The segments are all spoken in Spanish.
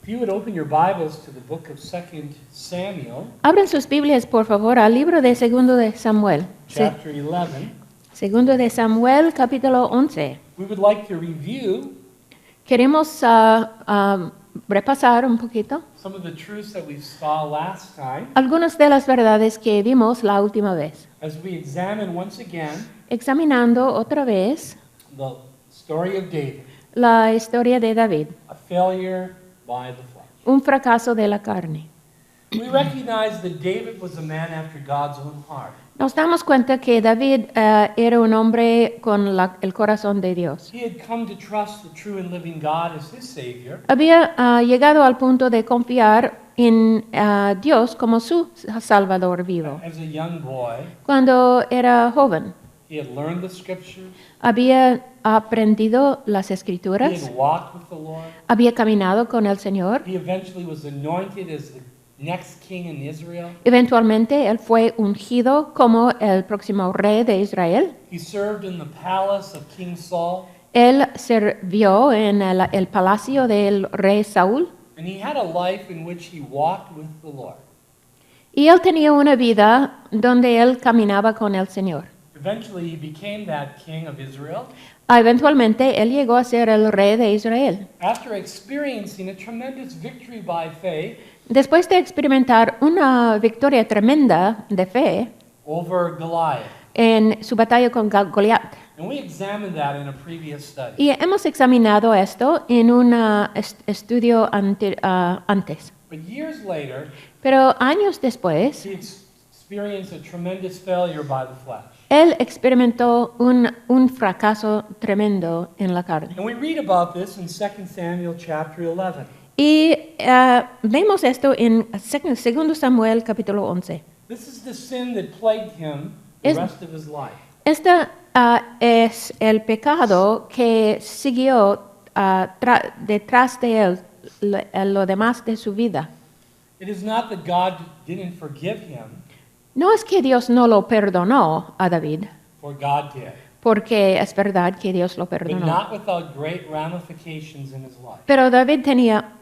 If you would open your Bibles to the book of 2 Samuel, Abran sus Biblias, por favor, al libro de Segundo de Samuel. chapter 11, Segundo de Samuel, capítulo 11. we would like to review Queremos repasar un poquito some of the truths that we saw last time algunas de las verdades que vimos la última vez, as we examine once again examinando otra vez the story of David, la historia de David, a failure by the flesh. un fracaso de la carne. We recognize that David was a man after God's own heart. Nos damos cuenta que David era un hombre con el corazón de Dios. He had come to trust the true and living God as his Savior, Había llegado al punto de confiar en Dios como su Salvador vivo. as a young boy. Cuando era joven, He had learned the Scriptures, había aprendido las he Escrituras, had walked with the Lord. había caminado con el Señor. He eventually was anointed as the next king in Israel. Eventualmente, él fue ungido como el próximo rey de Israel. He served in the palace of King Saul, Él sirvió en el palacio del rey Saúl and he had a life in which he walked with the Lord. y él tenía una vida donde él caminaba con el Señor. Eventually, he became that king of Israel Eventualmente, él llegó a ser el rey de Israel. after experiencing a tremendous victory by faith Después de experimentar una victoria tremenda de fe over Goliath. en su batalla con Goliat. And we examined that in a previous study. Y hemos examinado esto en un estudio antes. But years later, Pero años después, he experienced a tremendous failure by the flesh. él experimentó un fracaso tremendo en la carne. And we read about this in 2 Samuel chapter 11. Y vemos esto en 2 Samuel capítulo 11. This is the sin that plagued him the Es- rest of his life. Este es el pecado que siguió detrás de él lo demás de su vida. It is not that God didn't forgive him, No es que Dios no lo perdonó a David, for God did, porque es verdad que Dios lo but perdonó. not without great ramifications in his life. Pero David tenía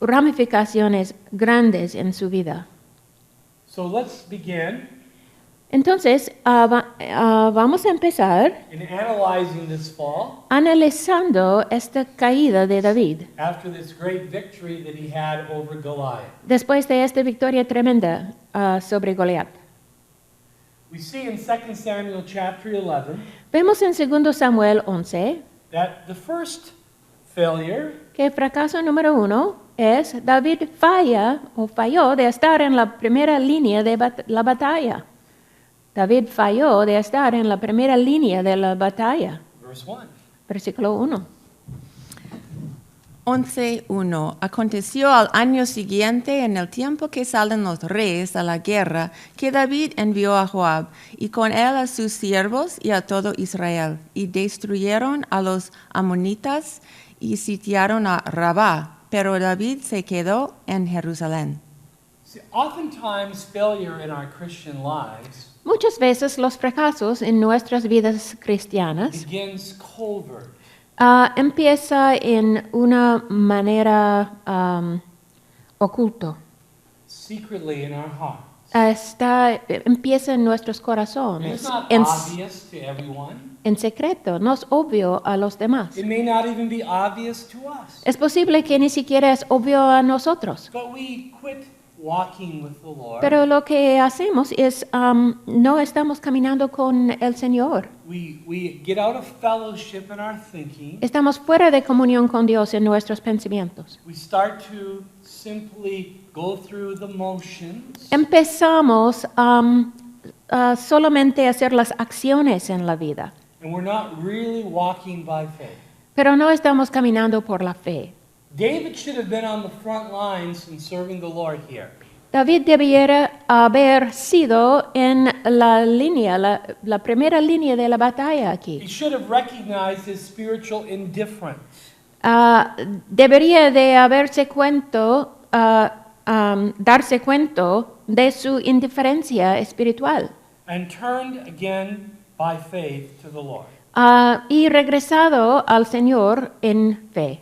ramificaciones grandes en su vida. So let's begin Entonces, vamos a empezar in analyzing this fall analizando esta caída de David, after this great victory that he had over Goliath. después de esta victoria tremenda sobre Goliat. We see in 2 Samuel chapter 11 Vemos en 2 Samuel 11 that the first failure que el fracaso número 1 es David falló de estar en la primera línea de la batalla. David falló de estar en la primera línea de la batalla. verse 1. Versículo 1. 11:1 Aconteció al año siguiente, en el tiempo que salen los reyes a la guerra, que David envió a Joab, y con él a sus siervos y a todo Israel, y destruyeron a los amonitas y sitiaron a Rabá, pero David se quedó en Jerusalén. See, oftentimes failure in our Christian lives Muchas veces los fracasos en nuestras vidas cristianas begins covert. empieza en una manera oculto. Secretly in our hearts. Empieza en nuestros And it's corazones, not en obvious to everyone. secreto, no es obvio a los demás. It may not even be obvious to us. Es posible que ni siquiera es obvio a nosotros. But we quit walking with the Lord. Pero lo que hacemos es, no estamos caminando con el Señor. We get out of fellowship in our thinking. Estamos fuera de comunión con Dios en nuestros pensamientos. We start to simply go through the motions. Empezamos solamente a hacer las acciones en la vida, And we're not really walking by faith. pero no estamos caminando por la fe. David should have been on the front lines in serving the Lord here. David debiera haber sido en la línea, la primera línea de la batalla He aquí. should have recognized his spiritual indifference. Debería de darse cuenta de su indiferencia espiritual And turned again by faith to the Lord. y regresado al Señor en fe.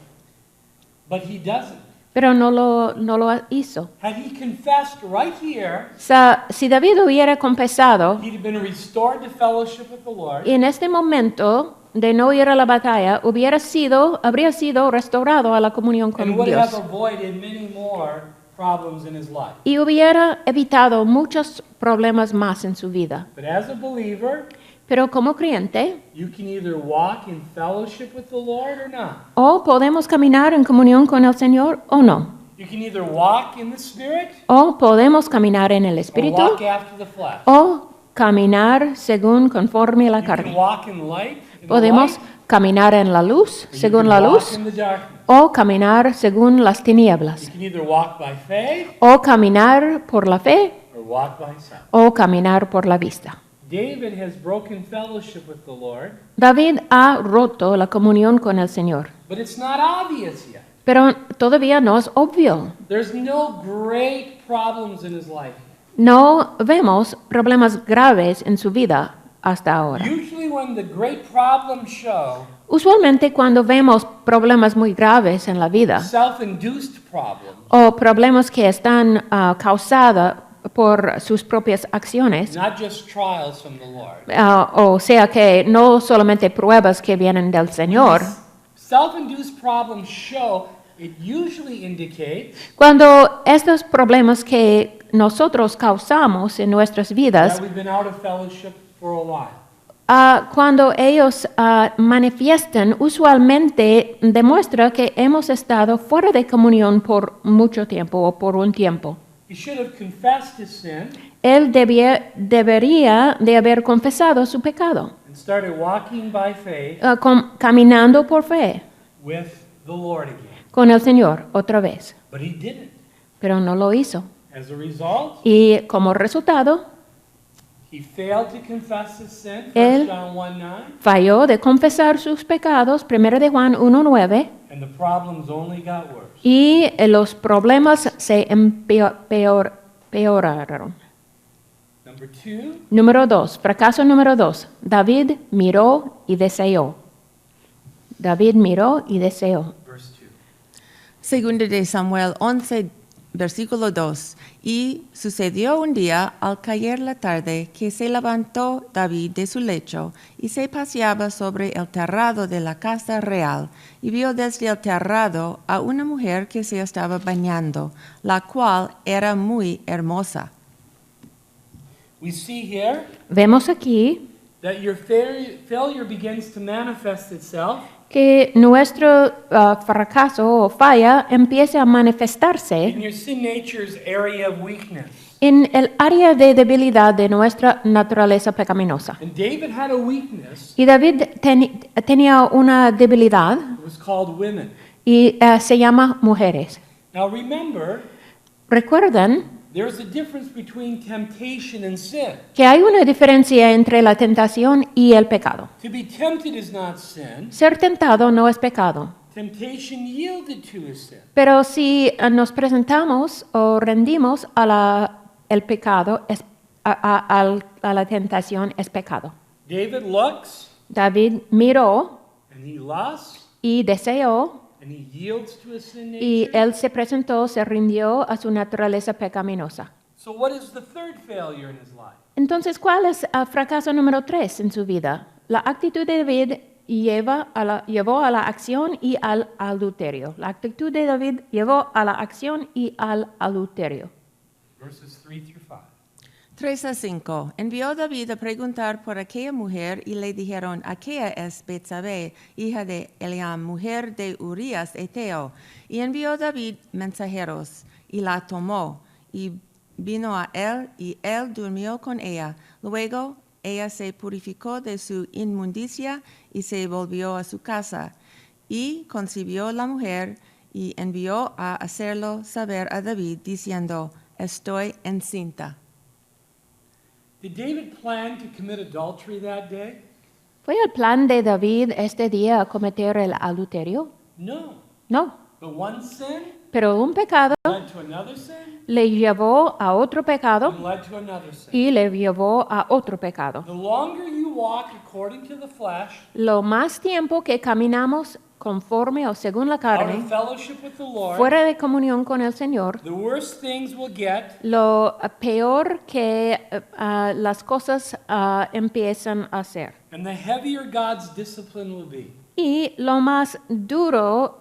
But he doesn't. pero no lo hizo. Had he confessed right here, Si David hubiera confesado he'd have been restored to fellowship with the Lord. y en este momento de no ir a la batalla, habría sido restaurado a la comunión And con would have Dios. avoided many more problems in his life. Y hubiera evitado muchos problemas más en su vida. But as a believer, Pero como creyente, you can either walk in fellowship with the Lord or not. o podemos caminar en comunión con el Señor o no. You can either walk in the Spirit O podemos caminar en el or Espíritu walk after the flesh. o caminar según conforme a la You can carne. walk in light, in the Podemos light, caminar en la luz, or you según can la walk luz, in the darkness. o caminar según las tinieblas, You can either walk by faith o caminar por la fe, or walk by sight. o caminar por la vista. David has broken fellowship with the Lord, David ha roto la comunión con el Señor, but it's not obvious yet. pero todavía no es obvio. There's no great problems in his life. No vemos problemas graves en su vida hasta ahora. Usually when the great problems show, Usualmente cuando vemos problemas muy graves en la vida self-induced problems, o problemas que están causados por sus propias acciones, not just trials from the Lord. o sea que no solamente pruebas que vienen del Señor, Self-induced problems show, it usually indicates cuando estos problemas que nosotros causamos en nuestras vidas, that we've been out of fellowship for a while. cuando ellos manifiestan, usualmente demuestra que hemos estado fuera de comunión por mucho tiempo o por un tiempo. He should have confessed his sin Él debería de haber confesado su pecado, and started walking by faith caminando por fe with the Lord again. con el Señor otra vez, But he didn't. pero no lo hizo. As a result, Y como resultado, he failed to confess his sin, 1 Él- John 1:9, falló de confesar sus pecados, 1 de Juan 1:9, and the problems only got worse. y los problemas se empeoraron. Number 2, Número 2, fracaso número 2. David miró y deseó. David miró y deseó. verse 2. Segundo de Samuel 11, versículo 2. Y sucedió un día, al caer la tarde, que se levantó David de su lecho y se paseaba sobre el terrado de la casa real, y vio desde el terrado a una mujer que se estaba bañando, la cual era muy hermosa. We see here Vemos aquí that your failure begins to manifest itself que nuestro fracaso o falla empieza a manifestarse in your sin nature's area of weakness. en el área de debilidad de nuestra naturaleza pecaminosa. And David had a weakness. Y David tenía una debilidad It was called women. y se llama mujeres. Now remember, Recuerden there's a difference between temptation and sin. que hay una diferencia entre la tentación y el pecado. To be tempted is not sin. Ser tentado no es pecado. Temptation yielded to is sin. Pero si nos presentamos o rendimos el pecado, a la tentación es pecado. David looks David miró and he lusts y deseó and he yields to his sin y nature. él se presentó, se rindió a su naturaleza pecaminosa. So what is the third failure in his life? Entonces, ¿cuál es el fracaso número 3 en su vida? La actitud de David llevó a la acción y al adulterio. La actitud de David llevó a la acción y al adulterio. Verses 3 through 5. 3 a 5. Envió David a preguntar por aquella mujer y le dijeron, aquella es Betsabé, hija de Eliam, mujer de Urías Eteo. Y envió David mensajeros y la tomó y vino a él y él durmió con ella. Luego ella se purificó de su inmundicia y se volvió a su casa. Y concibió la mujer y envió a hacerlo saber a David diciendo, estoy encinta. Did David plan to commit adultery that day? ¿Fue el plan de David este día a cometer el adulterio? No. No, But one sin pero un pecado led to another sin le llevó a otro pecado and led to another sin. y le llevó a otro pecado. The longer you walk according to the flesh, Lo más tiempo que caminamos conforme o según la out carne, of fellowship with the Lord, fuera de comunión con el Señor, the worse things will get, lo peor que las cosas empiezan a ser. and the heavier God's discipline will be. Y lo más duro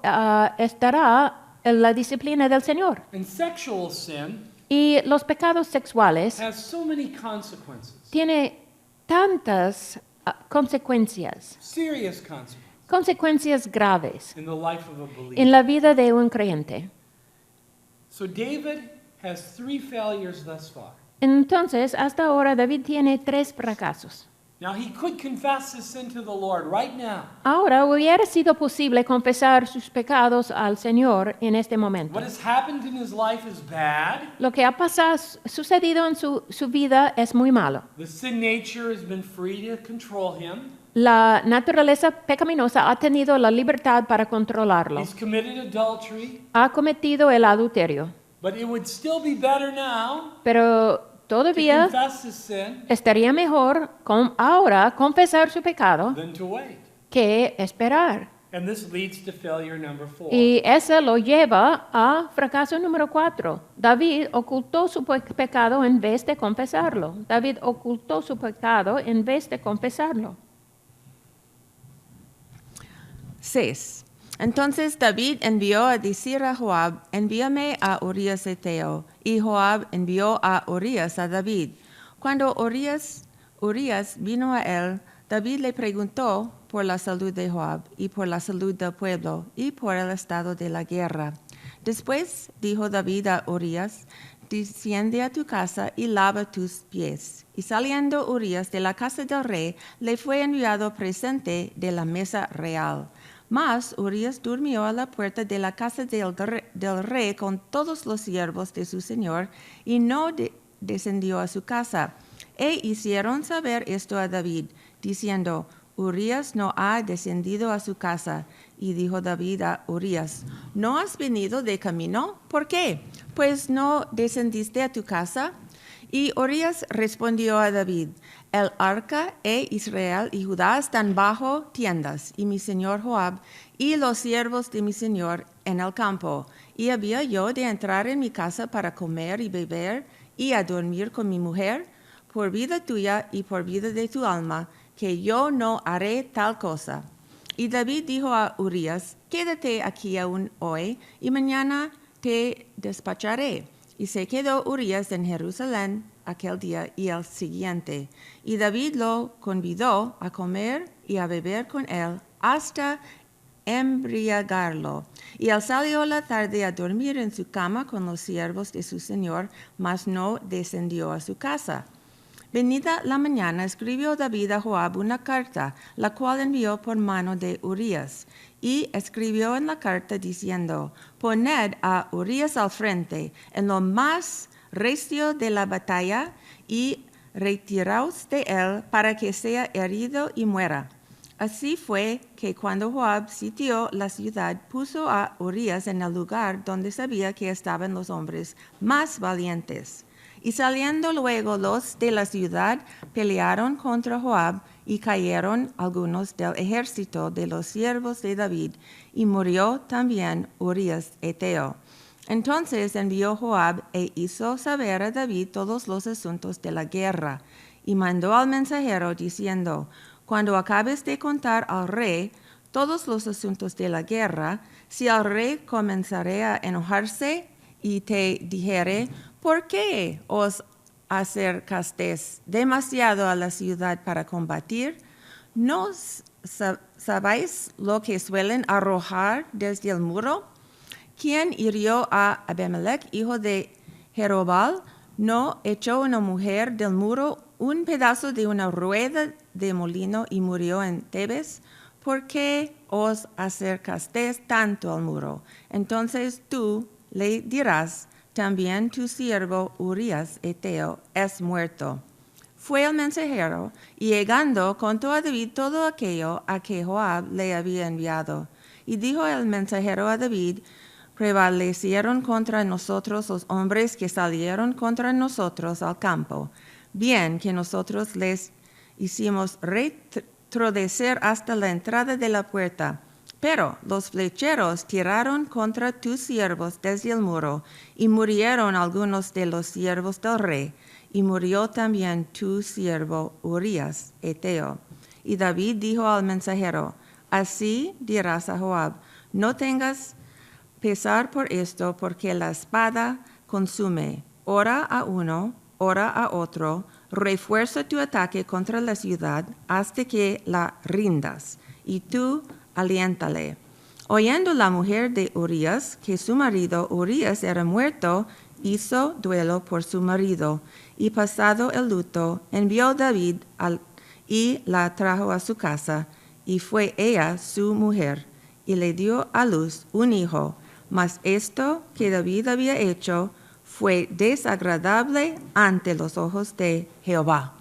estará en la disciplina del Señor. And sexual sin Y los pecados sexuales has so many consequences, tienen tantas consecuencias, serious consequences, consecuencias graves in the life of a believer. en la vida de un creyente. So David has 3 failures thus far. Entonces, hasta ahora David tiene 3 fracasos. Now he could confess his sin to the Lord right now. Ahora hubiera sido posible confesar sus pecados al Señor en este momento. What has happened in his life is bad. Lo que ha sucedido en su vida es muy malo. The sin nature has been free to control him. La naturaleza pecaminosa ha tenido la libertad para controlarlo. He's committed adultery. Ha cometido el adulterio. But it would still be better now Pero to todavía confess his sin estaría mejor ahora confesar su pecado than to wait. que esperar. And this leads to failure number 4. Y eso lo lleva a fracaso número 4. David ocultó su pecado en vez de confesarlo. David ocultó su pecado en vez de confesarlo. 6. Entonces David envió a decir a Joab, envíame a Urías Eteo. Y Joab envió a Urías a David. Cuando Urías vino a él, David le preguntó por la salud de Joab y por la salud del pueblo y por el estado de la guerra. Después dijo David a Urías, desciende a tu casa y lava tus pies. Y saliendo Urías de la casa del rey, le fue enviado presente de la mesa real. Mas Urías durmió a la puerta de la casa del rey con todos los siervos de su señor y no descendió a su casa. E hicieron saber esto a David, diciendo, Urías no ha descendido a su casa. Y dijo David a Urías, ¿no has venido de camino? ¿Por qué? Pues no descendiste a tu casa. Y Urías respondió a David, el arca e Israel y Judá están bajo tiendas, y mi señor Joab y los siervos de mi señor en el campo. Y había yo de entrar en mi casa para comer y beber y a dormir con mi mujer, por vida tuya y por vida de tu alma, que yo no haré tal cosa. Y David dijo a Urías, quédate aquí aún hoy, y mañana te despacharé. Y se quedó Urías en Jerusalén aquel día y el siguiente. Y David lo convidó a comer y a beber con él hasta embriagarlo. Y él salió la tarde a dormir en su cama con los siervos de su señor, mas no descendió a su casa. Venida la mañana, escribió David a Joab una carta, la cual envió por mano de Urías. Y escribió en la carta diciendo, poned a Urías al frente en lo más recio de la batalla y retiraos de él para que sea herido y muera. Así fue que cuando Joab sitió la ciudad, puso a Urías en el lugar donde sabía que estaban los hombres más valientes. Y saliendo luego los de la ciudad, pelearon contra Joab y cayeron algunos del ejército de los siervos de David, y murió también Urías Eteo. Entonces envió Joab e hizo saber a David todos los asuntos de la guerra, y mandó al mensajero diciendo, cuando acabes de contar al rey todos los asuntos de la guerra, si el rey comenzare a enojarse y te dijere, ¿por qué os acercasteis demasiado a la ciudad para combatir? ¿No sabéis lo que suelen arrojar desde el muro? ¿Quién hirió a Abimelech, hijo de Jerobal? ¿No echó una mujer del muro un pedazo de una rueda de molino y murió en Tebes? ¿Por qué os acercasteis tanto al muro? Entonces tú le dirás, también tu siervo Urías Eteo es muerto. Fue el mensajero, y llegando contó a David todo aquello a que Joab le había enviado. Y dijo el mensajero a David, prevalecieron contra nosotros los hombres que salieron contra nosotros al campo. Bien que nosotros les hicimos retroceder hasta la entrada de la puerta, Pero los flecheros tiraron contra tus siervos desde el muro, y murieron algunos de los siervos del rey, y murió también tu siervo Urías, Eteo. Y David dijo al mensajero, así dirás a Joab, no tengas pesar por esto, porque la espada consume, ora a uno, ora a otro, refuerza tu ataque contra la ciudad hasta que la rindas, y tú aliéntale. Oyendo la mujer de Urías que su marido Urías era muerto, hizo duelo por su marido, y pasado el luto, envió David y la trajo a su casa, y fue ella su mujer, y le dio a luz un hijo. Mas esto que David había hecho fue desagradable ante los ojos de Jehová.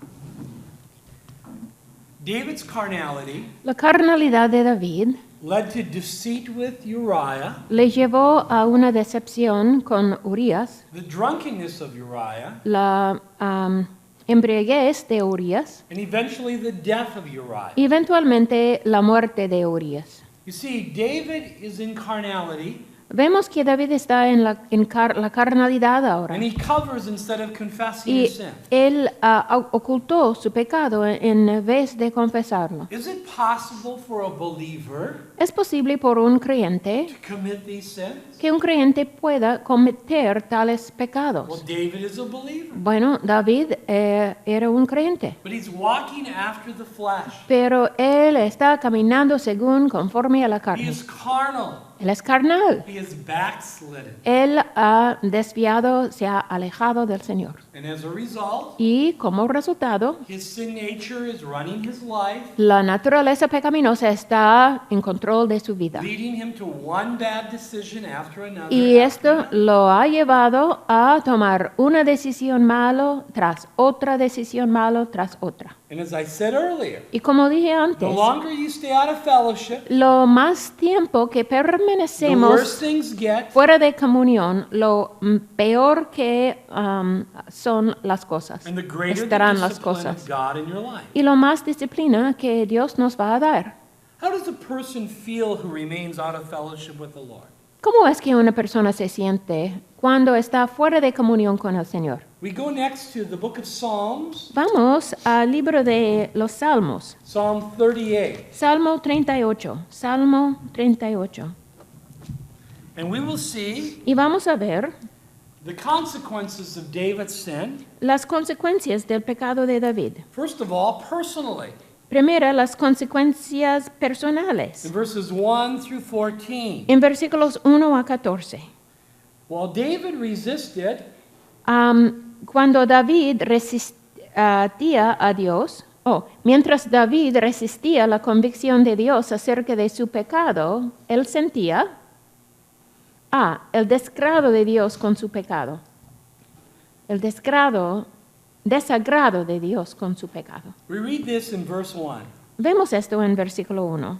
David's carnality La carnalidad de David led to deceit with Uriah, le llevó a una decepción con Urías, the drunkenness of Uriah, la embriaguez de Urías and eventually the death of Uriah. y eventualmente la muerte de Urías. You see, David is in carnality, Vemos que David está en la carnalidad ahora and he covers instead of confessing y his sin. él ocultó su pecado en vez de confesarlo. Is it possible for a believer ¿Es posible por un creyente to commit these sins? que un creyente pueda cometer tales Well, pecados? David is a believer, Bueno, David era un creyente, but he's walking after the flesh. pero él está caminando conforme a la He carne. is carnal. Él es carnal. He is backslidden. Él ha desviado, se ha alejado del Señor. And as a result, Y como resultado, his sin nature is running his life, la naturaleza pecaminosa está en control de su vida. leading him to one bad decision after another. Y after esto lo ha llevado a tomar una decisión malo tras otra decisión malo tras otra. And as I said earlier, Y como dije the antes, longer you stay out of fellowship, lo más tiempo que the worse permanecemos things get, fuera de comunión, lo peor que son las cosas, and the greater the estarán las discipline cosas. of God in your life. Y lo más disciplina que Dios nos va a dar. How does a person feel who remains out of fellowship with the Lord? ¿Cómo es que una persona se siente cuando está fuera de comunión con el Señor? We go next to the book of Psalms, Vamos al libro de los Salmos, Psalm 38, Salmo 38, Salmo 38. and we will see Y vamos a ver the consequences of David's sin. las consecuencias del pecado de David. First of all, personally, Primero, las consecuencias personales. in verses 1 through 14. En versículos 1 a 14. While David resisted, Cuando David resistía a Dios, mientras David resistía la convicción de Dios acerca de su pecado, él sentía el desagrado de Dios con su pecado. El desagrado de Dios con su pecado. we read this in verse 1. Vemos esto en versículo 1.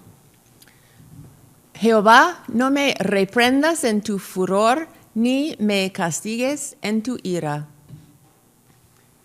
Jehová, no me reprendas en tu furor, ni me castigues en tu ira.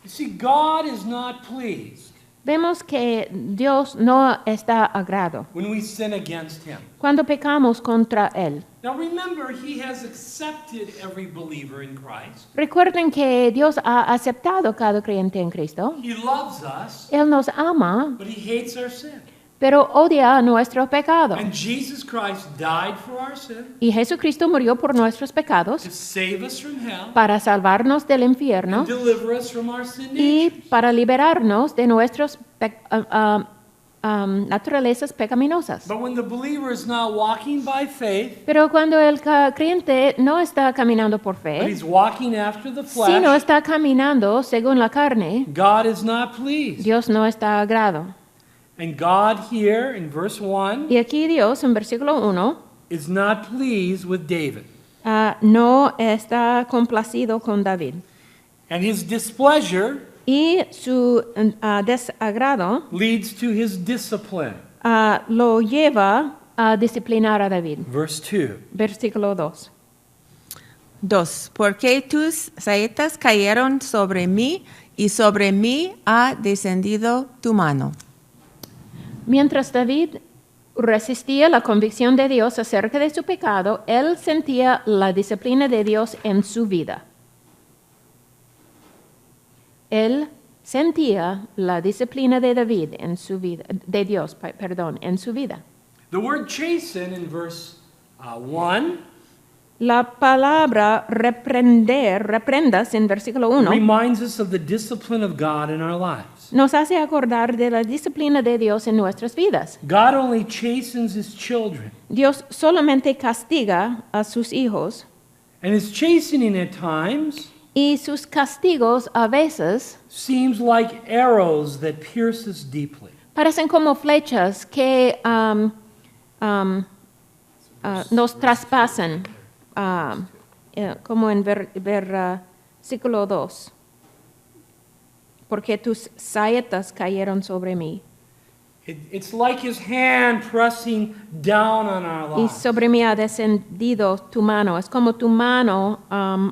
You see, God is not pleased Vemos que Dios no está agrado when we sin against Him. cuando pecamos contra Él. Now remember, He has accepted every believer in Christ. Recuerden que Dios ha aceptado cada creyente en Cristo. He loves us, Él nos ama, but He hates our sin. pero odia nuestro pecado. And Jesus Christ died for our sin Y Jesucristo murió por nuestros to pecados save us from hell para salvarnos del infierno and deliver us from our sin y nature. para liberarnos de nuestras naturalezas pecaminosas. But when the believer is not walking by faith, Pero cuando el creyente no está caminando por but fe, he's walking after the sino flesh, está caminando según la carne, God is not pleased. Dios no está agrado. And God here in verse 1 Y aquí Dios, en versículo 1, is not pleased with David. no está complacido con David. And his displeasure Y su desagrado leads to his discipline. lo lleva a disciplinar a David. Verse 2. Versículo 2. 2. Porque tus saetas cayeron sobre mí, y sobre mí ha descendido tu mano. Mientras David resistía la convicción de Dios acerca de su pecado, él sentía la disciplina de Dios en su vida. Él sentía la disciplina de David en su vida, de Dios, perdón, en su vida. The word chasten in verse 1 La palabra reprendas en versículo 1 reminds us of the discipline of God in our lives. nos hace acordar de la disciplina de Dios en nuestras vidas. God only chastens his children, Dios solamente castiga a sus hijos and his chastening at times y sus castigos a veces seems like arrows that pierces deeply. parecen como flechas que nos traspasan, como en versículo 2. Porque tus saetas cayeron sobre mí It's like his hand pressing down on our y lives. sobre mí ha descendido tu mano. Es como tu mano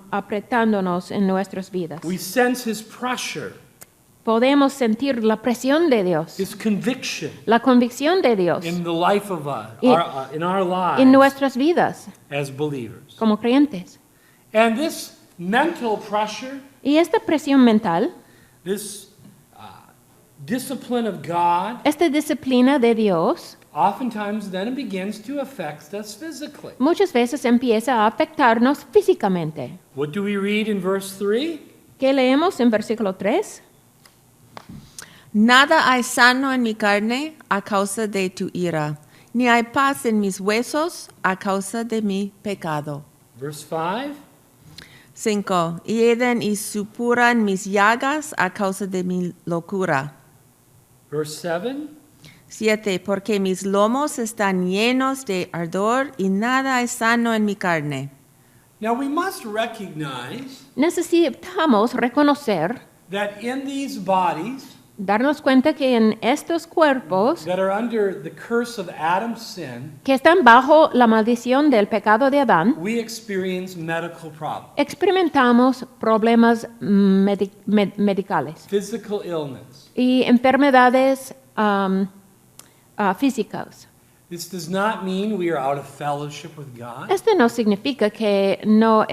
apretándonos en nuestras vidas. We sense his pressure, Podemos sentir la presión de Dios, his conviction la convicción de Dios in the life of in our en lives nuestras vidas as believers. como creyentes. And this mental pressure, Y esta presión mental, this discipline of God, esta disciplina de Dios, oftentimes then it begins to affect us physically. muchas veces empieza a afectarnos físicamente. What do we read in verse 3? ¿Qué leemos en versículo 3? Nada hay sano en mi carne a causa de tu ira, ni hay paz en mis huesos a causa de mi pecado. Verse 5. 5. Hieden y supuran mis llagas a causa de mi locura. Verse 7. 7. Porque mis lomos están llenos de ardor y nada es sano en mi carne. Now we must recognize Necesitamos reconocer, that in these bodies darnos cuenta que en estos cuerpos that are under the curse of Adam's sin, que están bajo la maldición del pecado de Adán, we experience medical problems, experimentamos problemas medicales physical illness. y enfermedades físicas. This does not mean we are out of fellowship with God. Esto no significa que no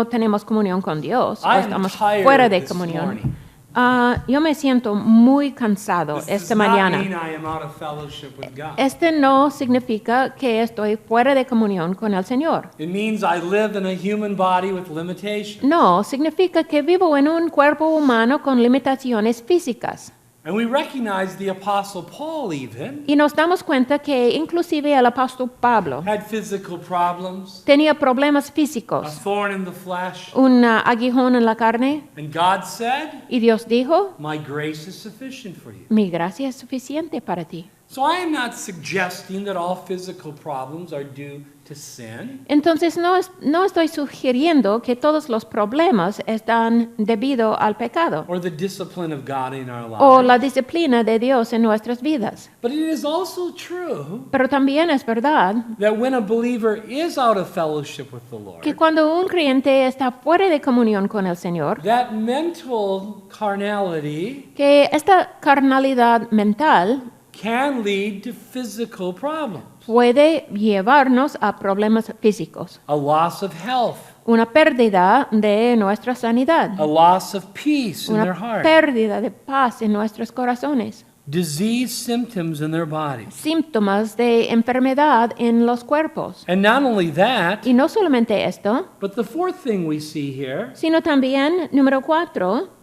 tenemos comunión con Dios o I'm estamos tired fuera de this comunión. morning. Yo me siento muy cansado This esta does not mañana. mean I am out of fellowship with God. Este no significa que estoy fuera de comunión con el Señor. It means I live in a human body with limitations. No, significa que vivo en un cuerpo humano con limitaciones físicas. And we recognize the Apostle Paul even Y nos damos cuenta que inclusive el apóstol Pablo had physical problems, tenía problemas a físicos, thorn in the flesh. un aguijón en la carne, And God said, y Dios dijo, my grace is sufficient for you. mi gracia es suficiente para ti. So I am not suggesting that all physical problems are due to sin. Entonces no estoy sugiriendo que todos los problemas están debido al pecado Or the discipline of God in our o lives. la disciplina de Dios en nuestras vidas. But it is also true Pero también es verdad that when a believer is out of fellowship with the Lord, que cuando un creyente está fuera de comunión con el Señor, that mental carnality que esta carnalidad mental can lead to physical problems, puede llevarnos a problemas físicos, a loss of health, una pérdida de nuestra sanidad, a loss of peace in their una heart, pérdida de paz en nuestros corazones, disease symptoms in their bodies. síntomas de enfermedad en los cuerpos. And not only that, Y no solamente esto, but the fourth thing we see here sino también, número 4,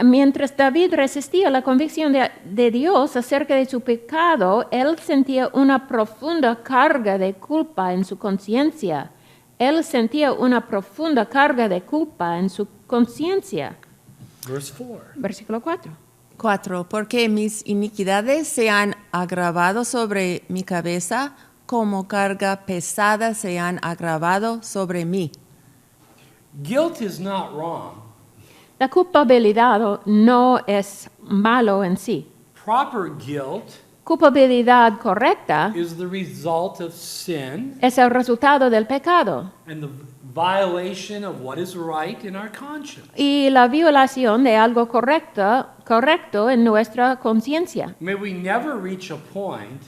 mientras David resistía la convicción de Dios acerca de su pecado, él sentía una profunda carga de culpa en su conciencia. Él sentía una profunda carga de culpa en su conciencia. verse 4. Versículo 4. 4. Porque mis iniquidades se han agravado sobre mi cabeza, como carga pesada se han agravado sobre mí. Guilt is not wrong. La culpabilidad no es malo en sí. Proper guilt Culpabilidad correcta is the result of sin es el resultado del pecado and the violation of what is right in our conscience. y la violación de algo correcto en nuestra conciencia. May we never reach a point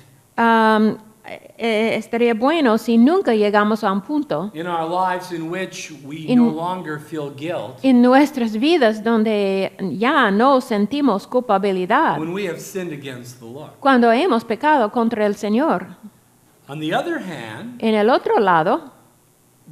estaría bueno si nunca llegamos a un punto in our lives in which we In- no longer feel guilt en nuestras vidas donde ya no sentimos culpabilidad when we have sinned against the Lord. cuando hemos pecado contra el Señor. On the other hand, En el otro lado,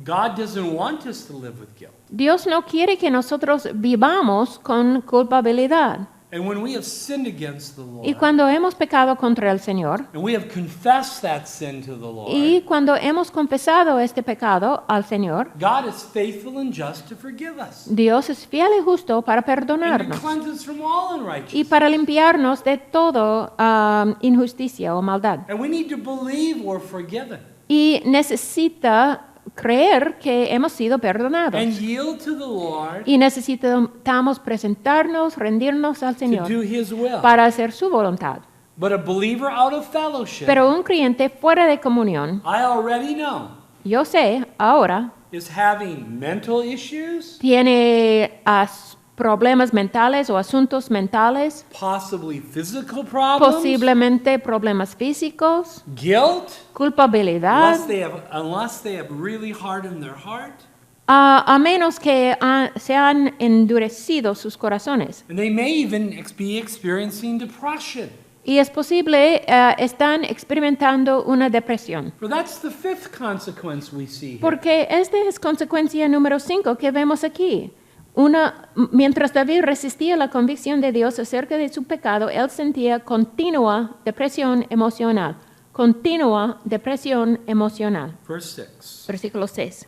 God doesn't want us to live with guilt. Dios no quiere que nosotros vivamos con culpabilidad. And when we have sinned against the Y Lord, cuando hemos pecado contra el Señor, and we have confessed that sin to the Lord, y cuando hemos confesado este pecado al Señor, God is faithful and just to forgive us Dios es fiel y justo para and to perdonarnos cleanse us from all y unrighteousness. para limpiarnos de todo injusticia o maldad. And we need to believe we're forgiven Y necesita creer que hemos sido perdonados. and yield to the Lord Y necesitamos presentarnos, rendirnos al to Señor do His will. para hacer su voluntad. But a believer out of fellowship, Pero un creyente fuera de comunión, I already know, yo sé ahora, is having mental issues, tiene problemas mentales o asuntos mentales, possibly physical problems, posiblemente problemas físicos, guilt, culpabilidad, unless they have really hardened their heart. a menos que se han endurecido sus corazones. And they may even be experiencing depression. Y es posible, están experimentando una depresión. For that's the fifth consequence we see here. Porque esta es consecuencia número 5 que vemos aquí. Mientras David resistía la convicción de Dios acerca de su pecado, él sentía continua depresión emocional. Continua depresión emocional. Verse 6. Versículo 6.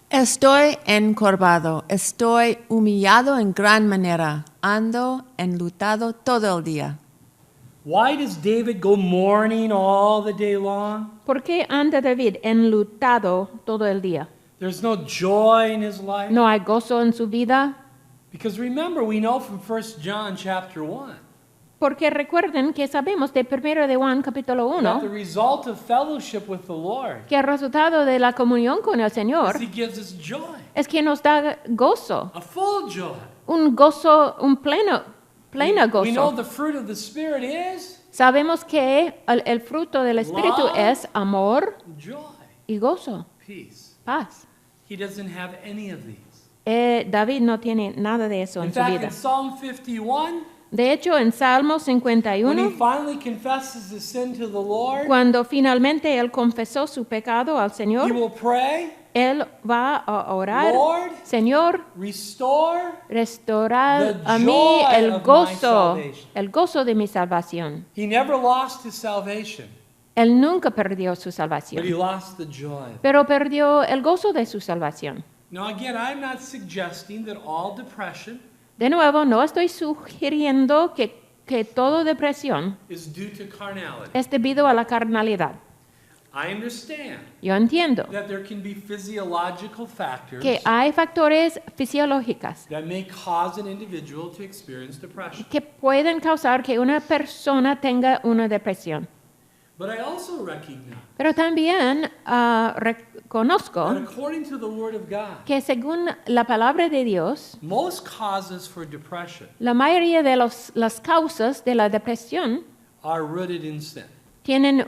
Estoy encorvado, estoy humillado en gran manera, ando enlutado todo el día. Why does David go mourning all the day long? ¿Por qué anda David enlutado todo el día? There's no joy in his life. ¿No hay gozo en su vida? Because remember, we know from 1 John chapter 1 Porque recuerden que sabemos de 1 de Juan capítulo that the 1 result of fellowship with the Lord que el resultado de la comunión con el is Señor He gives us joy, es que nos da gozo, a full joy. un gozo, un pleno We know gozo. the fruit of the Spirit is Sabemos que el fruto del Espíritu Love. es amor joy, y gozo, peace. paz. He doesn't have any of these. David no tiene nada de eso In en su fact, vida. in Psalm 51, De hecho, en Salmo when he 51, finally confesses his sin to the Lord, cuando finalmente él confesó su pecado al he Señor, will pray, él va a orar, Lord, Señor, restore restaurar the a mí joy el of my gozo, salvation. el gozo de mi salvación. He never lost his salvation, Él nunca perdió su but he salvación, lost the joy. pero perdió el gozo de su salvación. Now, again, I'm not suggesting that all depression De nuevo, no estoy sugiriendo que toda depresión is due to carnality. es debido a la carnalidad. I understand Yo entiendo that there can be physiological factors que hay factores fisiológicos that may cause an individual to experience depression. que pueden causar que una persona tenga una depresión. But I also recognize Pero también reconozco that according to the Word of God, que según la palabra de Dios, most causes for depression la mayoría de las causas de la depresión are rooted in sin. tienen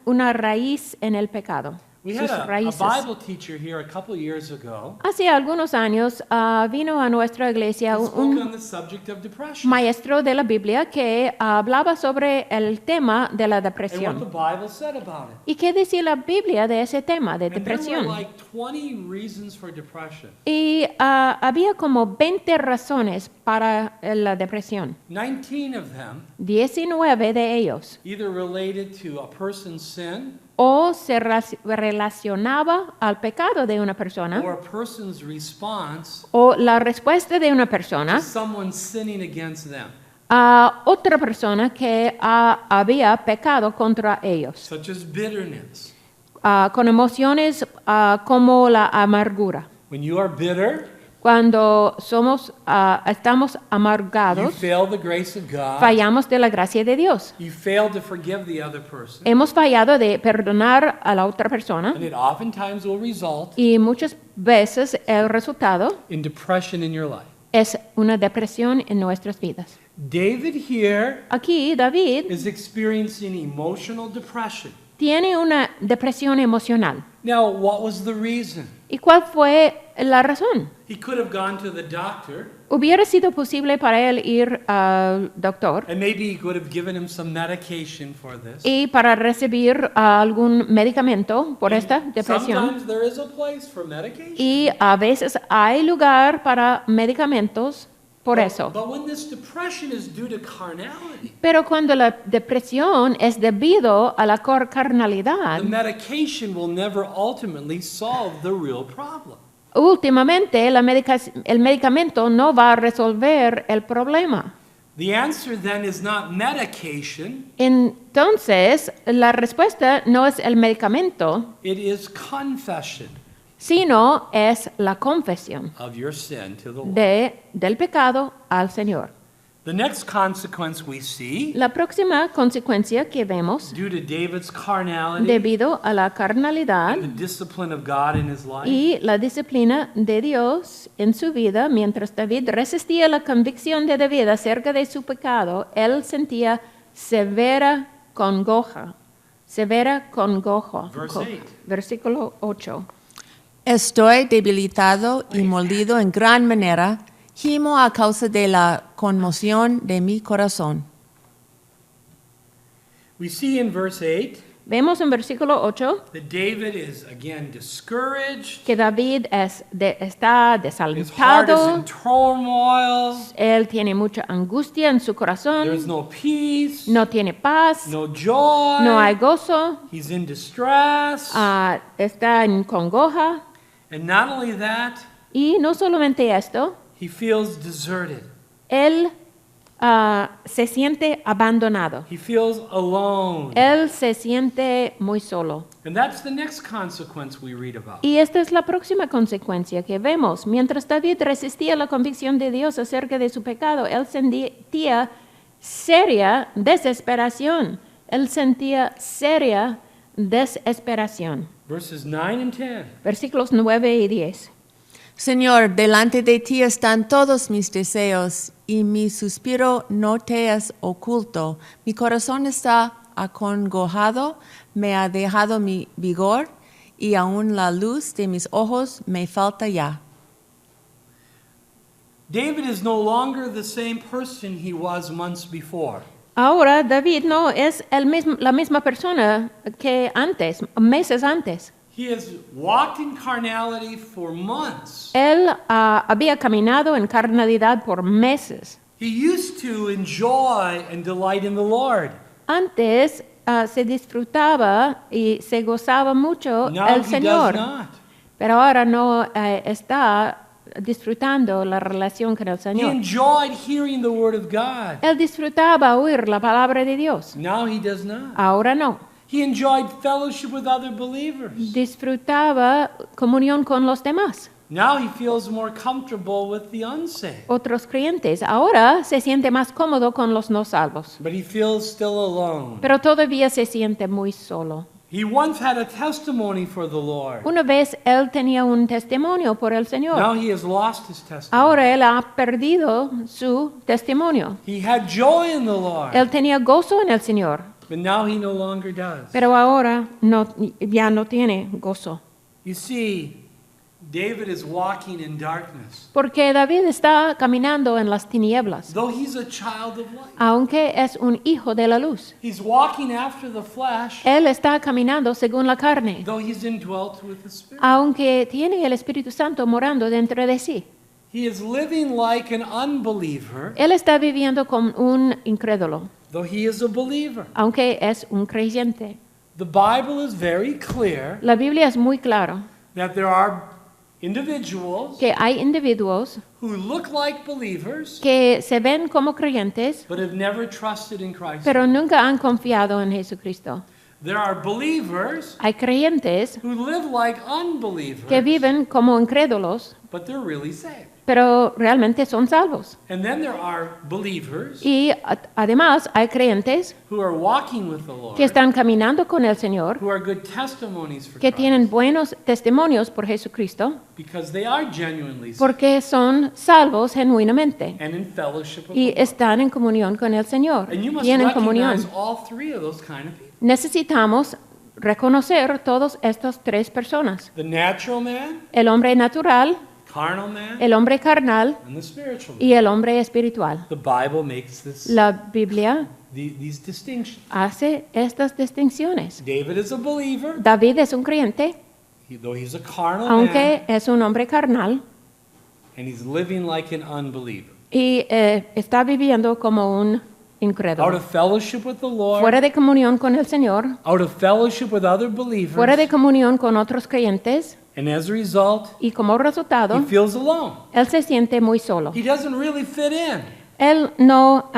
una raíz en el pecado. We had Sus a raíces. Bible teacher here a couple years ago Hace algunos años vino a nuestra iglesia who spoke un on the subject of depression maestro de la Biblia que hablaba sobre el tema de la and what the depresión. Bible said about it. ¿Y qué decía la Biblia de ese tema de And there were depresión? like 20 reasons for depression. Y había como 20 razones para la depresión. 19 of them 19 de ellos either related to a person's sin o se relacionaba al pecado de una persona or a person's response o la respuesta de una to persona someone sinning against them, a otra persona que había pecado contra ellos, such as bitterness. con emociones como la amargura. When you are bitter, Cuando estamos you amargados, fail the grace of God. fallamos de la gracia de Dios. You fail to forgive the other person, Hemos fallado de perdonar a la otra persona and it oftentimes will result y muchas veces el resultado in depression in your life. es una depresión en nuestras vidas. David here Aquí David is experiencing emotional depression. tiene una depresión emocional. Now, what was the reason? ¿Y cuál fue la razón? He could have gone to the doctor, Hubiera sido posible para él ir al doctor and maybe he could have given him some medication for this. y para recibir algún medicamento por esta depresión. Sometimes there is a place for medication. Y a veces hay lugar para medicamentos por eso. But when this depression is due to carnality, Pero cuando la depresión es debido a la carnalidad, the medication will never ultimately solve the real problem. últimamente el medicamento no va a resolver el problema. The answer then is not medication, Entonces, la respuesta no es el medicamento, it is confession sino es la confesión of your sin to the Lord. del pecado al Señor. The next consequence we see, La próxima consecuencia que vemos, due to David's carnality, debido a la carnalidad the discipline of God in his life, y la disciplina de Dios en su vida, mientras David resistía la convicción de David acerca de su pecado, él sentía severa congoja. Verse 8. Versículo 8. Estoy debilitado y molido en gran manera, gimo a causa de la conmoción de mi corazón. we see in verse 8 Vemos en versículo 8 that David is again discouraged, que David está his heart is desalentado, in turmoil, él tiene mucha angustia en su corazón, there's no peace, no tiene paz, no joy, no hay gozo, he's in distress, está en congoja. and not only that, Y no solamente esto, he feels deserted, él se siente abandonado. he feels alone. Él se siente muy solo. And that's the next consequence we read about. Y esta es la próxima consecuencia que vemos. Mientras David resistía la convicción de Dios acerca de su pecado, él sentía seria desesperación. Él sentía seria desesperación. Verses 9 and 10. Versículos 9 y 10. Señor, delante de ti están todos mis deseos, y mi suspiro no te es oculto. Mi corazón está acongojado, me ha dejado mi vigor, y aún la luz de mis ojos me falta ya. David is no longer the same person he was months before. Ahora David no es la misma persona que antes, meses antes. He has walked in carnality for months. Él había caminado en carnalidad por meses. He used to enjoy and delight in the Lord. Antes se disfrutaba y se gozaba mucho Now el he Señor, does not. pero ahora no está disfrutando la relación con el He Señor. enjoyed hearing the word of God. Él disfrutaba oír la palabra de Dios, Now he does not. ahora no. He enjoyed fellowship with other believers. Disfrutaba comunión con los demás, Now he feels more comfortable with the unsaved. otros creyentes. Ahora se siente más cómodo con los no salvos, But he feels still alone. pero todavía se siente muy solo. He once had a testimony for the Lord. Una vez él tenía un testimonio por el Now Señor. he has lost his testimony. Ahora él ha perdido su testimonio. He had joy in the Lord, Él tenía gozo en el Señor, but now he no longer does. pero ahora ya no tiene gozo. You see, David is walking in darkness. Porque David está caminando en las tinieblas, Though he's a child of light, aunque es un hijo de la luz. he's walking after the flesh, Él está caminando según la carne, though he's indwelt with the Spirit. aunque tiene el Espíritu Santo morando dentro de sí. He is living like an unbeliever, Él está viviendo como un incrédulo, though he is a believer. aunque es un creyente. The Bible is very clear La Biblia es muy clara that there are individuals que hay individuos who look like believers que se ven como creyentes, but have never trusted in Christ. pero nunca han confiado en Jesucristo. There are believers Hay creyentes who live like que unbelievers, viven como incrédulos, but they're really saved. pero realmente son salvos. And then there are believers Y además hay creyentes who are walking with the Lord, que están caminando con el Señor, who are good testimonies for que tienen Christ, buenos testimonios por Jesucristo, because they are genuinely saved porque son salvos genuinamente and in fellowship with y the Lord. están en comunión con el Señor. And you must Tienen comunión. recognize all three of those kind of people. Necesitamos reconocer todas estas tres personas: The natural man, el hombre natural, carnal man, el hombre carnal and the spiritual man. y el hombre espiritual. The Bible makes La Biblia these distinctions. hace estas distinciones. David is a believer, David es un creyente, though he's a carnal aunque man, es un hombre carnal, and he's living like an unbeliever. y está viviendo como un Out incrédulo. of fellowship with the Lord, Fuera de comunión con el Señor, out of fellowship with other fuera de believers, comunión con otros creyentes, and as a result, y como resultado, he feels alone. él se siente muy solo. He doesn't really fit in. Él no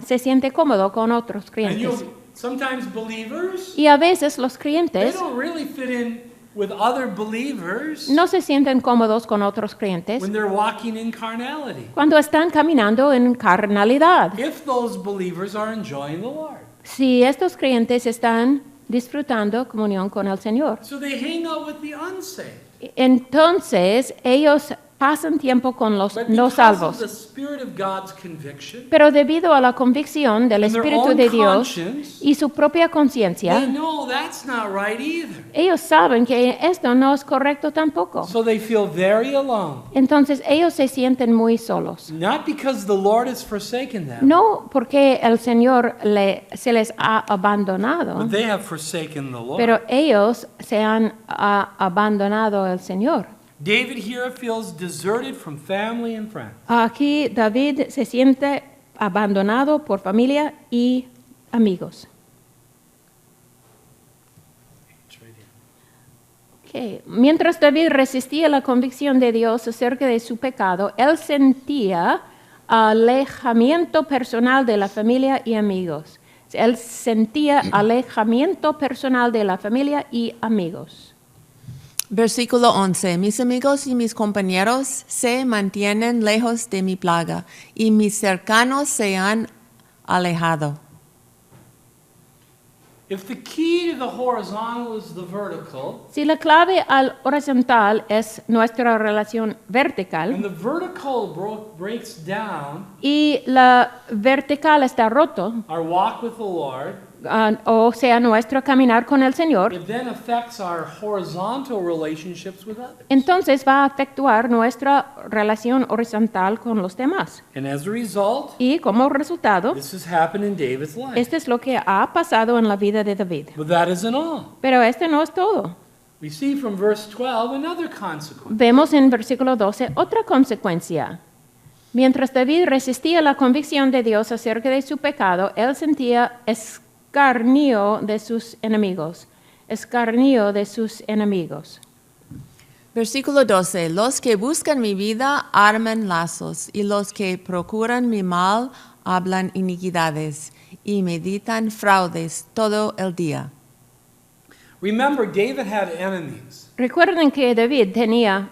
se siente cómodo con otros And creyentes. sometimes believers, Y a veces los they creyentes don't really fit in with other believers no se sienten cómodos con otros creyentes when they're walking in carnality. cuando están caminando en carnalidad. If those believers are enjoying the Lord. Si estos creyentes están disfrutando comunión con el Señor, So they hang out with the unsaved. entonces ellos pasan tiempo con los But no because of salvos. the Spirit of God's conviction, Pero debido a la convicción del and their Espíritu own de Dios conscience, y su propia they conciencia, know that's not right either. ellos saben que esto no es correcto tampoco. So they feel very alone. Entonces ellos se sienten muy solos. Not because the Lord has forsaken them, No porque el Señor se les ha abandonado, but they have forsaken the Lord. pero ellos se han abandonado al Señor. David here feels deserted from family and friends. Aquí David se siente abandonado por familia y amigos. It's right here. Okay. Mientras David resistía la convicción de Dios acerca de su pecado, él sentía alejamiento personal de la familia y amigos. Él sentía alejamiento personal de la familia y amigos. Versículo 11. Mis amigos y mis compañeros se mantienen lejos de mi plaga, y mis cercanos se han alejado. If the key to the horizontal is the vertical, Si la clave al horizontal es nuestra relación vertical and the vertical breaks down y la vertical está roto, our walk with the Lord, o sea, nuestro caminar con el Señor, it then affects our horizontal relationships with others. entonces va a afectar nuestra relación horizontal con los demás. And as a result, Y como resultado, this has happened in David's life. esto es lo que ha pasado en la vida de David. But that isn't all. Pero este no es todo. We see from verse 12 another consequence. Vemos en versículo 12 otra consecuencia. Mientras David resistía la convicción de Dios acerca de su pecado, él sentía escarnio de sus enemigos. Escarnio de sus enemigos. Versículo 12. Los que buscan mi vida arman lazos, y los que procuran mi mal hablan iniquidades, y meditan fraudes todo el día. Remember, David had enemies. Recuerden que David tenía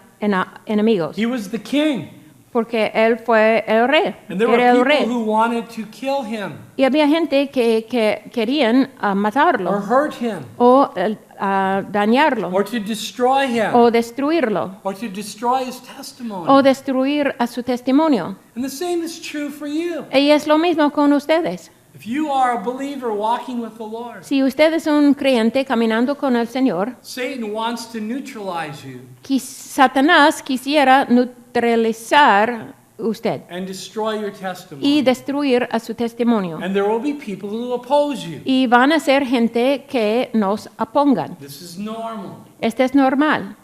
enemigos, He was the king. porque él fue el rey, And there were era el people rey. who wanted to kill him Y había gente que querían or matarlo hurt him o dañarlo or to destroy him o destruirlo or to destroy his testimony. o destruir a su testimonio. And the same is true for you. Y es lo mismo con ustedes. If you are a believer walking with the Lord, Si usted es un creyente caminando con el Señor, Satan wants to neutralize you Satanás quisiera neutralizar usted and destroy your y testimony. destruir a su testimonio. And there will be people who oppose you. Y van a ser gente que nos opongan. This is normal. Este es normal.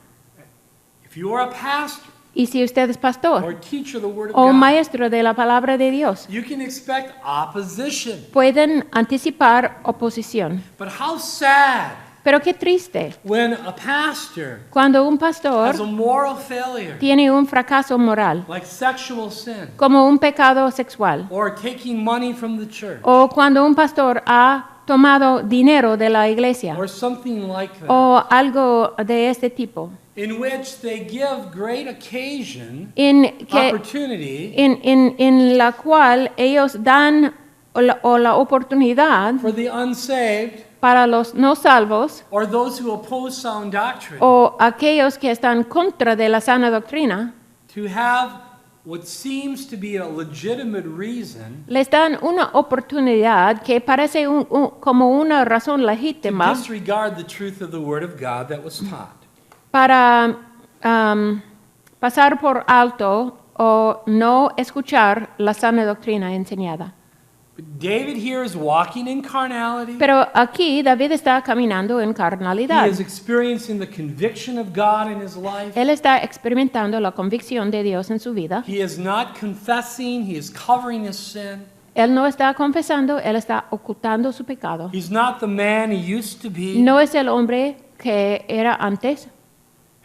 If you are a pastor Y si usted es or pastor teacher of the Word of o God, maestro de la palabra de Dios, you can expect opposition. pueden anticipar oposición. But how sad Pero qué triste when a pastor cuando un has pastor a moral failure, tiene un fracaso moral, like sexual sin, como un pecado sexual, or taking money from the church, o cuando un pastor ha tomado dinero de la iglesia, or something like that, o algo de este tipo, in which they give great occasion, en opportunity en la cual ellos dan o la oportunidad for the unsaved para los no salvos or those who oppose sound doctrine o aquellos que están contra de la sana doctrina, to have what seems to be a legitimate reason les dan una oportunidad que parece como una razón to legítima disregard the truth of the Word of God that was taught. para pasar por alto o no escuchar la sana doctrina enseñada. But David here is walking in carnality. Pero aquí David está caminando en He carnalidad. is experiencing the conviction of God in his life. Él está experimentando la convicción de Dios en su vida. He is not confessing, he is covering his sin. Él no está confesando, él está ocultando su pecado. He's not the man he used to be. No es el hombre que era antes.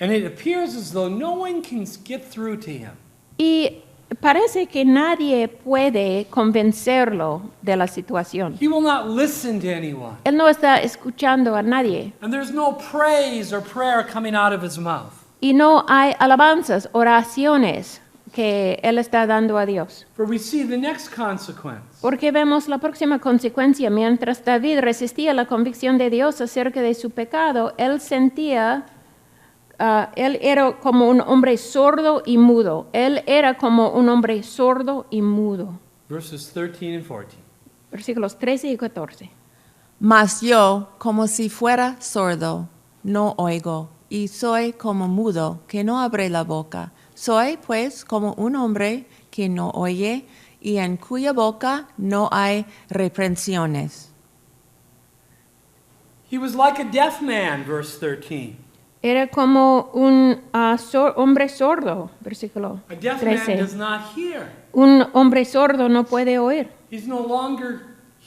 And it appears as though no one can get through to him. Y parece que nadie puede convencerlo de la situación. He will not listen to anyone. Él no está escuchando a nadie. And there's no praise or prayer coming out of his mouth. Y no hay alabanzas, oraciones que él está dando a Dios. For we see the next consequence. Porque vemos la próxima consecuencia. Mientras David resistía la convicción de Dios acerca de su pecado, él sentía, él era como un hombre sordo y mudo. Él era como un hombre sordo y mudo. Verses 13 and 14. Versículos 13 y 14. Mas yo, como si fuera sordo, no oigo, y soy como mudo, que no abre la boca. Soy, pues, como un hombre que no oye, y en cuya boca no hay reprensiones. He was like a deaf man, verse 13. Era como un hombre sordo, versículo A deaf man 13. does not hear. Un hombre sordo no puede oír. He's no longer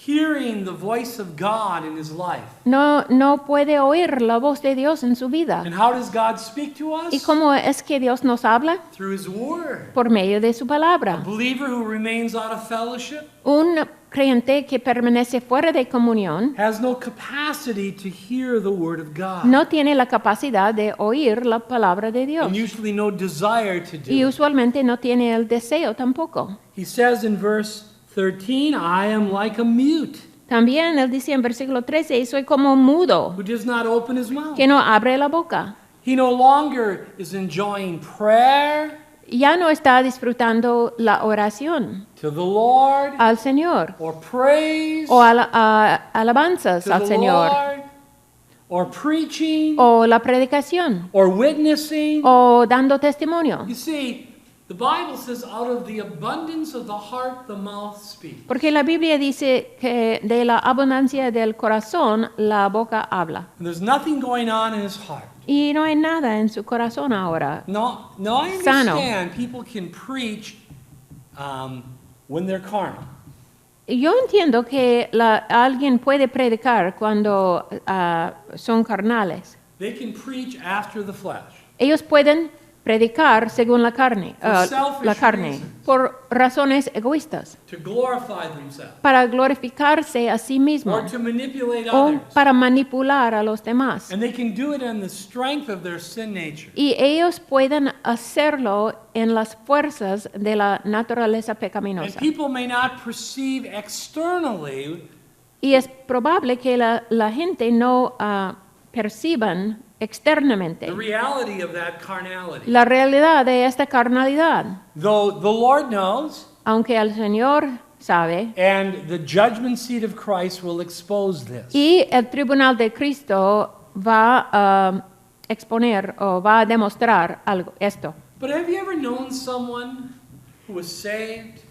hearing the voice of God in his life. No puede oír la voz de Dios en su vida. And how does God speak to ¿Y us? cómo es que Dios nos habla? Through his word. Por medio de su A palabra. believer who remains out of fellowship Un creyente que permanece fuera de comunión has no capacity to hear the word of God. no tiene la capacidad de oír la palabra de Dios. And usually no desire to do Y it. usualmente no tiene el deseo tampoco. He says in verse 13, I am like a mute También él dice en versículo 13, soy como mudo, who does not open his mouth. que no abre la boca. He no longer is enjoying prayer Ya no está disfrutando la oración to the Lord al Señor or praise o alabanzas to al the Señor Lord or preaching o la predicación or witnessing. o dando testimonio. You see, the Bible says out of the abundance of the heart the mouth speaks. Porque la Biblia dice que de la abundancia del corazón la boca habla. And there's nothing going on in his heart. Y no hay nada en su corazón ahora. No, I Sano. understand people can preach when they're carnal. Yo entiendo que alguien puede predicar cuando son carnales. They can preach after the flesh. Ellos pueden predicar según la carne, For selfish reasons. por razones egoístas, To glorify themselves para glorificarse a sí or mismos to manipulate o others. para manipular a los demás. And they can do it in the strength of their sin nature. Y ellos pueden hacerlo en las fuerzas de la naturaleza And pecaminosa. people may not perceive externally Y es probable que la gente no perciban externamente the reality of that carnality. la realidad de esta carnalidad, Though the Lord knows, aunque el Señor sabe, and the judgment seat of Christ will expose this. y el tribunal de Cristo va a exponer o va a demostrar esto. But have you ever known someone who was saved,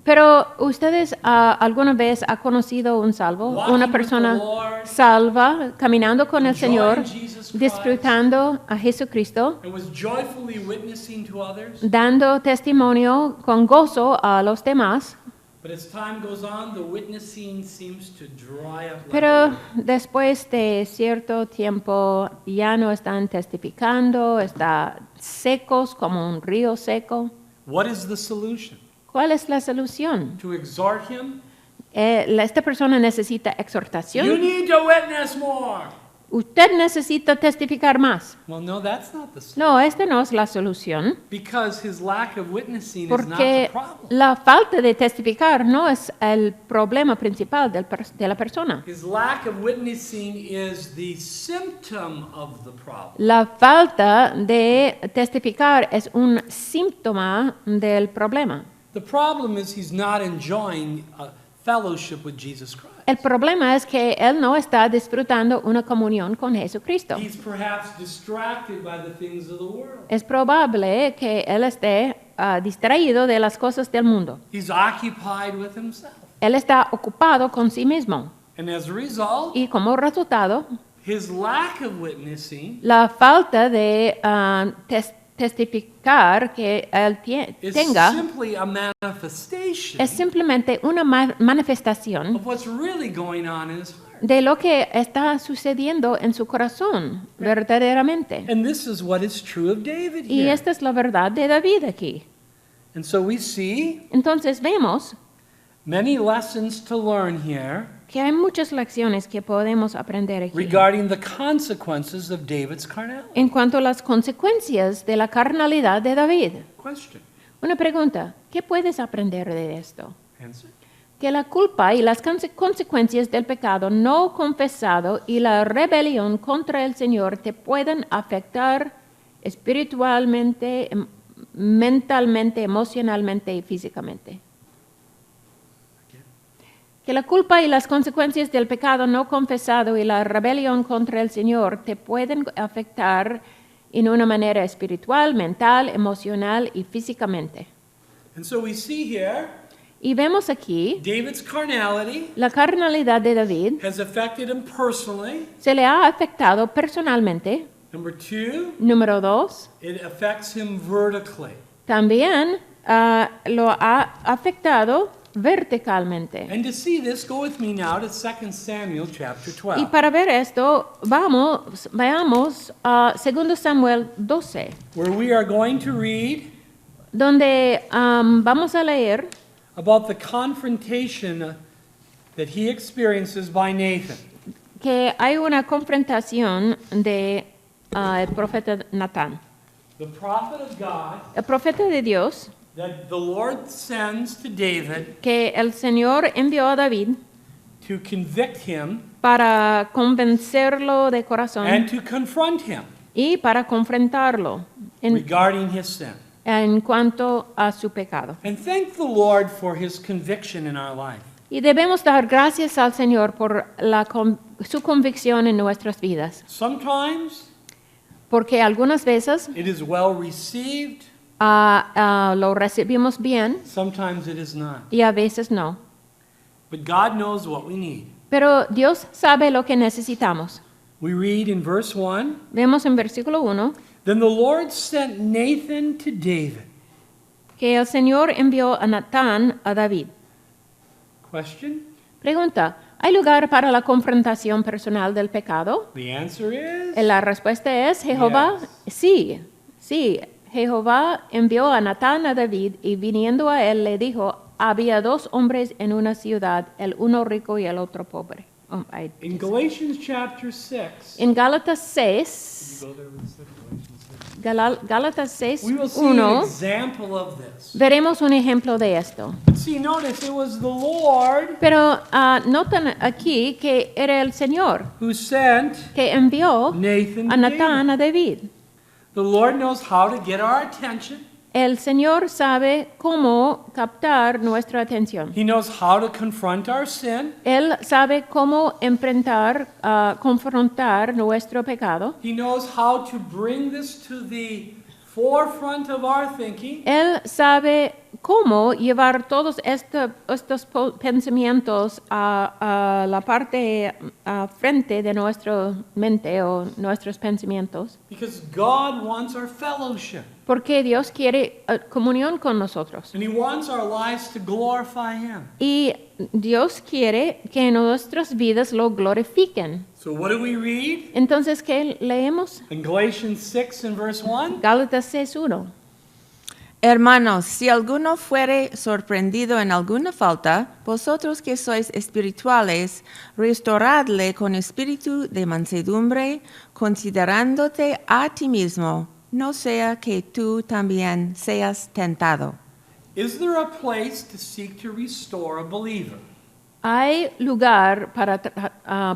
Pero ustedes alguna vez ha conocido un salvo, Walking una with persona the Lord, salva, caminando con el enjoying Señor, Jesus Christ, disfrutando a Jesucristo, and was joyfully witnessing to others? dando testimonio con gozo a los demás, But as time goes on, the witnessing seems to dry up. Like Pero después de cierto tiempo ya no están testificando, están secos como un río seco. What is the solution? ¿Cuál es la solución? To exhort him? Esta persona necesita You exhortación. need to witness more. Usted necesita testificar más. Well, no, that's not the solution. No, esta no es la solución, Because his lack of witnessing is not the porque problem. la falta de testificar no es el problema principal de la persona. His lack of witnessing is the symptom of the problem. La falta de testificar es un síntoma del problema. The problem is he's not enjoying a fellowship with Jesus Christ. El problema es que él no está disfrutando una comunión con Jesucristo. He's perhaps distracted by the things of the world. Es probable que él esté distraído de las cosas del mundo. He's occupied with himself. Él está ocupado con sí mismo. And as a result, Y como resultado, his lack of witnessing la falta de testificar que él is tenga simply a manifestation es simplemente una manifestación of what's really going on in his heart. de lo que está sucediendo en su corazón verdaderamente. And this is what is true of David Y here. esta es la verdad de David aquí. And so we see Entonces vemos many lessons to learn here que hay muchas lecciones que podemos aprender aquí regarding the consequences of David's carnality. en cuanto a las consecuencias de la carnalidad de David. Question. Una pregunta, ¿qué puedes aprender de esto? Answer. Que la culpa y las consecuencias del pecado no confesado y la rebelión contra el Señor te pueden afectar espiritualmente, mentalmente, emocionalmente y físicamente. Que la culpa y las consecuencias del pecado no confesado y la rebelión contra el Señor te pueden afectar en una manera espiritual, mental, emocional y físicamente. And so we see here Y vemos aquí David's carnality la carnalidad de David has affected him personally. se le ha afectado personalmente. Number two, Número 2, it affects him vertically. también lo ha afectado verticalmente. And to see this, go with me now to 2 Samuel chapter Y 12. para ver esto, veamos a 2 Samuel 12, Where we are going to read donde vamos a leer about the confrontation that he experiences by Nathan. que hay una confrontación de el profeta Natán. The prophet of God El profeta de Dios that the Lord sends to David que el Señor envió a David to convict him para convencerlo de corazón and to confront him y para confrontarlo regarding his sin. en cuanto a su pecado. And thank the Lord for his conviction in our life. Y debemos dar gracias al Señor por su convicción en nuestras vidas, Sometimes porque algunas veces it is well received, lo recibimos bien sometimes it is not. y a veces no. But God knows what we need. Pero Dios sabe lo que necesitamos. We read in verse 1, Vemos en versículo 1 Then the Lord sent Nathan to David. que el Señor envió a Natán a David. Question? Pregunta, ¿hay lugar para la confrontación personal del pecado? The answer is La respuesta es Jehová. Sí, Jehová envió a Natán a David y viniendo a él le dijo, había 2 hombres en una ciudad, el uno rico y el otro pobre. in Galatians chapter 6. En Gálatas 6, Go there with us, Galatians 6. Gálatas 6, We will see an 1, example of this. veremos un ejemplo de esto. But see, notice it was the Lord Pero notan aquí que era el Señor who sent que envió Nathan a to Natán David. a David. The Lord knows how to get our attention. El Señor sabe cómo captar nuestra atención. He knows how to confront our sin. Él sabe cómo enfrentar, confrontar nuestro pecado. He knows how to bring this to the forefront of our thinking. Él sabe cómo llevar todos estos pensamientos a la parte frente de nuestra mente o nuestros pensamientos, Because God wants our fellowship. porque Dios quiere comunión con nosotros. And He wants our lives to glorify Him. Y Dios quiere que nuestras vidas lo glorifiquen. So what do we read? Entonces, ¿qué leemos? In Galatians 6 and verse 1. Gálatas 6:1. Hermanos, si alguno fuere sorprendido en alguna falta, vosotros que sois espirituales, restauradle con espíritu de mansedumbre, considerándote a ti mismo, no sea que tú también seas tentado. Is there a place to seek to restore a believer? Hay lugar para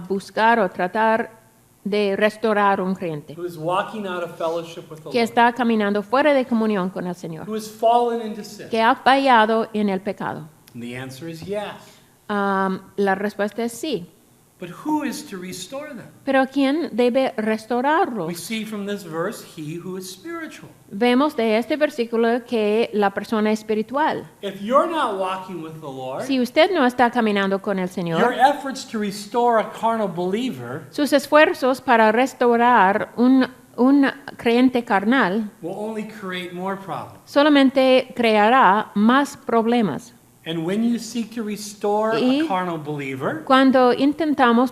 buscar o tratar de restaurar un creyente Who is walking out of fellowship with the que Lord? está caminando fuera de comunión con el Señor, Who has fallen into sin? que ha fallado en el pecado. And the answer is yes. La respuesta es sí. But who is to restore them? Pero ¿quién debe restaurarlos? We see from this verse, he who is spiritual. Vemos de este versículo que la persona espiritual. If you're not walking with the Lord, Si usted no está caminando con el your Señor, efforts to restore a carnal believer sus esfuerzos para restaurar un creyente carnal will only create more problems. solamente creará más problemas. And when you seek to restore Y a carnal believer, Cuando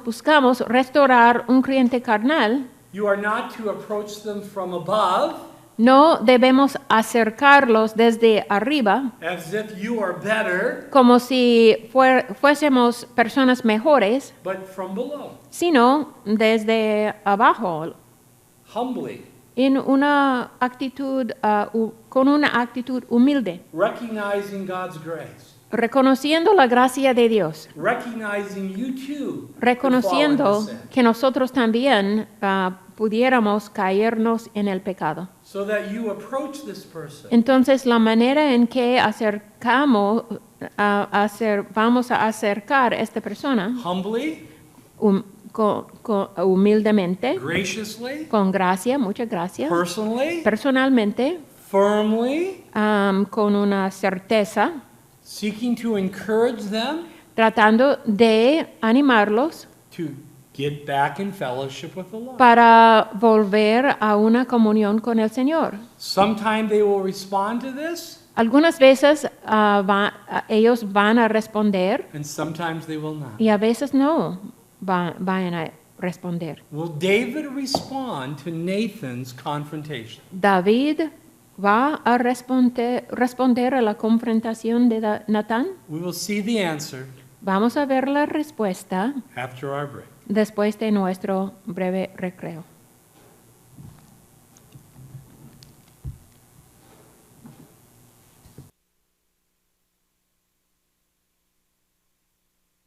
buscamos restaurar un creyente carnal, you are not to approach them from above no debemos acercarlos desde arriba as if you are better, como si fuésemos personas mejores, but from below, sino desde abajo, humbly, en una actitud, con una actitud humilde, recognizing God's grace, reconociendo la gracia de Dios, recognizing you too could fall reconociendo into sin, que nosotros también pudiéramos caernos en el pecado. so that you approach this person Entonces, la manera en que vamos a acercar a esta persona humbly, humildemente, graciously, con gracia, mucha gracia, personally, personalmente, firmly, con una certeza, seeking to encourage them tratando de animarlos to get back in fellowship with the Lord. para volver a una comunión con el Señor. Sometime they will respond to this, Algunas veces ellos van a responder and sometimes they will not. y a veces no van a responder. Will David respond to Nathan's confrontation? David va a responder a la confrontación de Natán. We will see the answer Vamos a ver la respuesta after our break. después de nuestro breve recreo.